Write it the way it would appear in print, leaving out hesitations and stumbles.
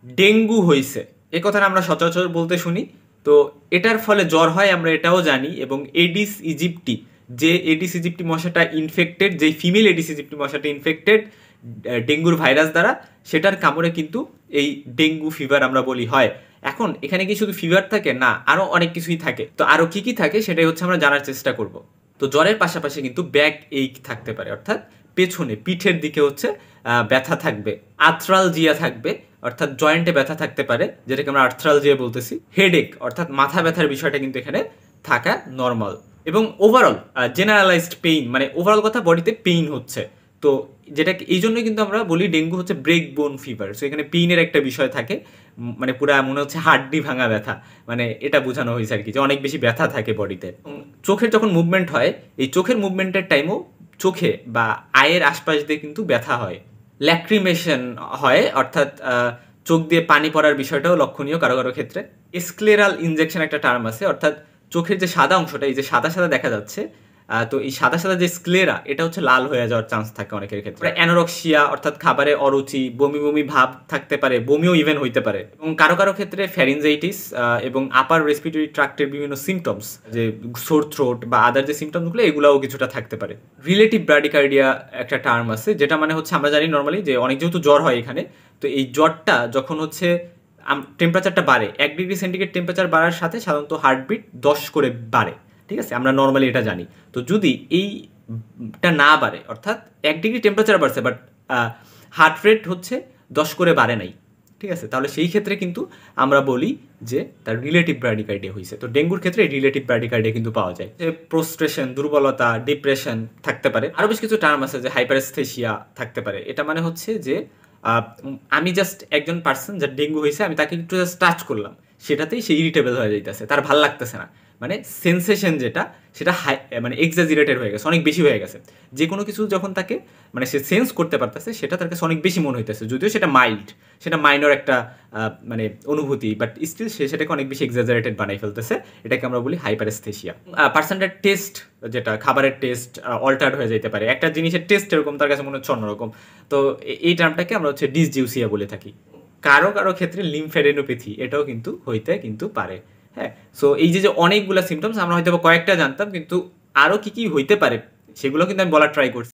Dengue হইছে, এই কথাটা আমরা সচরাচর বলতে শুনি। তো এটার ফলে জ্বর হয় আমরা এটাও জানি, এবং এডিস ইজিপ্টি, যে এডিস ইজিপ্টি মশাটা ইনফেক্টেড, যে ফিমেল এডিস ইজিপ্টি মশাটা ইনফেক্টেড ডেঙ্গুর ভাইরাস দ্বারা, সেটার কামড়ে কিন্তু এই ডেঙ্গু ফিভার আমরা বলি হয়। এখন এখানে কি শুধু ফিভার থাকে? না, আরও অনেক কিছুই থাকে। তো আরও কি কি থাকে সেটাই হচ্ছে আমরা জানার চেষ্টা করব। তো জ্বরের পাশাপাশি কিন্তু ব্যাক এইক থাকতে পারে, অর্থাৎ পেছনে পিঠের দিকে হচ্ছে ব্যথা থাকবে। আর্থ্রালজিয়া থাকবে, অর্থাৎ জয়েন্টে ব্যথা থাকতে পারে, যেটাকে আমরা আর্থ্রালজিয়া বলতেছি। হেডেক অর্থাৎ মাথা ব্যথার বিষয়টা কিন্তু এখানে থাকা নর্মাল। এবং ওভারঅল জেনারেলাইজড পেইন, মানে ওভারঅল কথা বডিতে পেইন হচ্ছে। তো যেটা এই জন্যই কিন্তু আমরা বলি ডেঙ্গু হচ্ছে ব্রেক বোন ফিভার। সো এখানে পেইনের একটা বিষয় থাকে, মানে পুরা মনে হচ্ছে হাড্ডি ভাঙা ব্যথা, মানে এটা বোঝানো হয়েছে আর কি, যে অনেক বেশি ব্যথা থাকে বডিতে। চোখের যখন মুভমেন্ট হয়, এই চোখের মুভমেন্টের টাইমও চোখে বা আয়ের আশপাশ দিয়ে কিন্তু ব্যথা হয়। ল্যাক্রিমেশন হয়, অর্থাৎ চোখ দিয়ে পানি পড়ার বিষয়টাও লক্ষণীয় কারো কারো ক্ষেত্রে। স্ক্লেরাল ইনজেকশন একটা টার্ম আছে, অর্থাৎ চোখের যে সাদা অংশটা, এই যে সাদা সাদা দেখা যাচ্ছে, তো এই সাদা সাদা যে স্ক্লেরা, এটা হচ্ছে লাল হয়ে যাওয়ার চান্স থাকে অনেকের ক্ষেত্রে। অ্যানোরক্সিয়া অর্থাৎ খাবারে অরুচি, বমি বমি ভাব থাকতে পারে, বমিও ইভেন হইতে পারে। এবং কারো কারো ক্ষেত্রে ফ্যারিনজাইটিস এবং আপার রেসপিরেটরি ট্রাক্টের বিভিন্ন সিমটমস, যে সোর থ্রোট বা আদার যে সিমটমসগুলো, এগুলোও কিছুটা থাকতে পারে। রিলেটিভ ব্র্যাডিকার্ডিয়া একটা টার্ম আছে, যেটা মানে হচ্ছে আমরা জানি নর্মালি যে অনেক যেহেতু জ্বর হয় এখানে, তো এই জ্বরটা যখন হচ্ছে টেম্পারেচারটা বাড়ে, 1°C টেম্পারেচার বাড়ার সাথে সাধারণত হার্টবিট 10 করে বাড়ে। ঠিক আছে, আমরা নর্মালি এটা জানি। তো যদি এইটা না বাড়ে, অর্থাৎ 1° টেম্পারেচার বাড়ছে বাট হার্ট রেট হচ্ছে 10 করে বাড়ে নাই, ঠিক আছে, তাহলে সেই ক্ষেত্রে কিন্তু আমরা বলি যে তার রিলেটিভ ব্র্যাডিকার্ডিয়া হয়েছে। তো ডেঙ্গুর ক্ষেত্রে রিলেটিভ ব্র্যাডিকার্ডিয়া কিন্তু পাওয়া যায়। যে প্রোস্ট্রেশন, দুর্বলতা, ডিপ্রেশন থাকতে পারে। আরও বেশ কিছু টার্ম আছে, যে হাইপারস্থেশিয়া থাকতে পারে। এটা মানে হচ্ছে যে আমি জাস্ট একজন পার্সন যার ডেঙ্গু হয়েছে, আমি তাকে একটু জাস্ট টাচ করলাম, সেটাতেই সে ইরিটেবল হয়ে যাইতেছে, তার ভাল লাগতেছে না, মানে সেন্সেশন যেটা, সেটা মানে এক্সাজিরেটেড হয়ে গেছে, অনেক বেশি হয়ে গেছে। যে কোনো কিছু যখন তাকে মানে সে সেন্স করতে পারতেছে, সেটা তার কাছে অনেক বেশি মনে হইতেছে, যদিও সেটা মাইল্ড, সেটা মাইনর একটা মানে অনুভূতি, বাট স্টিল সে সেটাকে অনেক বেশি এক্সাজারেটেড বানাই ফেলতেছে। এটাকে আমরা বলি হাইপারস্থেশিয়া। পার্সনটার টেস্ট, যেটা খাবারের টেস্ট অল্টার্ড হয়ে যেতে পারে, একটা জিনিসের টেস্ট এরকম, তার কাছে মনে হচ্ছে অন্যরকম। তো এই টার্মটাকে আমরা হচ্ছে ডিসজিউসিয়া বলে থাকি। কারো কারো ক্ষেত্রে লিম্ফেডেনোপ্যাথি, এটাও কিন্তু হইতে কিন্তু পারে। হ্যাঁ, সো এই যে অনেকগুলো সিমটমস, আমরা হয়তো কয়েকটা জানতাম, কিন্তু আরও কি কি হইতে পারে সেগুলো কিন্তু আমি বলার ট্রাই করছি।